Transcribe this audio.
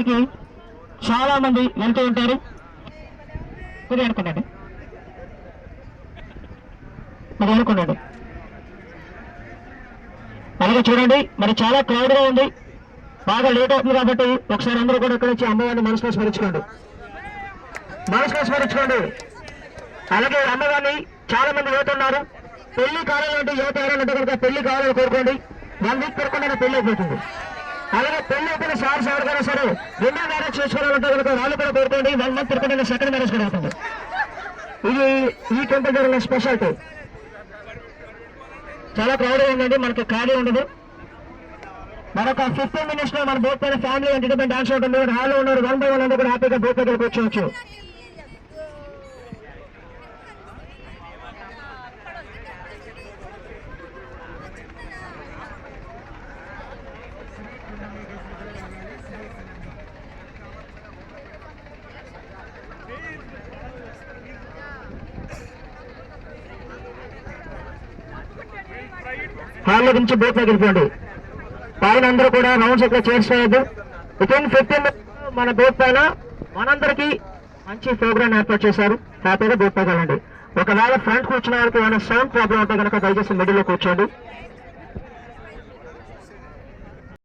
చూడడానికి చాలా మంది వెళ్తూ ఉంటారు. ఇది అనుకున్నాడు, మరి అనుకున్నాడు. అలాగే చూడండి, మరి చాలా క్రౌడ్ గా ఉంది, బాగా లేట్ అవుతుంది కాబట్టి ఒకసారి అందరూ కూడా ఇక్కడ వచ్చి అమ్మవారిని మనసులో స్మరించుకోండి, మనసులో స్మరించుకోండి. అలాగే అమ్మవారిని చాలా మంది యువత ఉన్నారు. పెళ్లి కావాలంటే యువత ఎవరంటే కనుక పెళ్లి కావాలని కోరుకోండి. 1 వీక్ పెరగకుండా పెళ్లి అయిపోతుంది. అలాగే పెళ్లి అయిపోయిన సార్ కూడా సరే రెండో మ్యారేజ్ చేసుకోవాలంటే కనుక వాళ్ళు కూడా కోరుకోండి. 1 మంత్ పెరగకుండా సెకండ్ మ్యారేజ్ కూడా అవుతుంది. ఇది ఈ టెంపుల్ జరిగిన స్పెషాలిటీ. చాలా క్రౌడ్ ఉందండి, మనకి ఖాళీ ఉండదు. మరొక 15 minutes లో మన బోట్ పైన ఫ్యామిలీ ఎంటర్టైన్మెంట్ డాన్స్ ఉంటుంది. హాల్లో ఉన్నారు 1 by 1 అందరూ కూడా హ్యాపీగా బోట్ దగ్గర కూర్చోవచ్చు. హాల్లో నుంచి బోట్ దగ్గరికి పోండి. పైన అందరూ కూడా రౌండ్స్ ఇక్కడ చేసుకోవద్దు. వితిన్ 15 minutes మన బోట్ పైన మనందరికీ మంచి ప్రోగ్రామ్ ఏర్పాటు చేశారు. హ్యాపీగా బోట్ పైకి వెళ్ళండి. ఒకవేళ ఫ్రంట్ కూర్చున్న వాళ్ళకి ఏమైనా సౌండ్ ప్రాబ్లం ఉంటే కనుక దయచేసి మిడిల్ లో కూర్చోండి.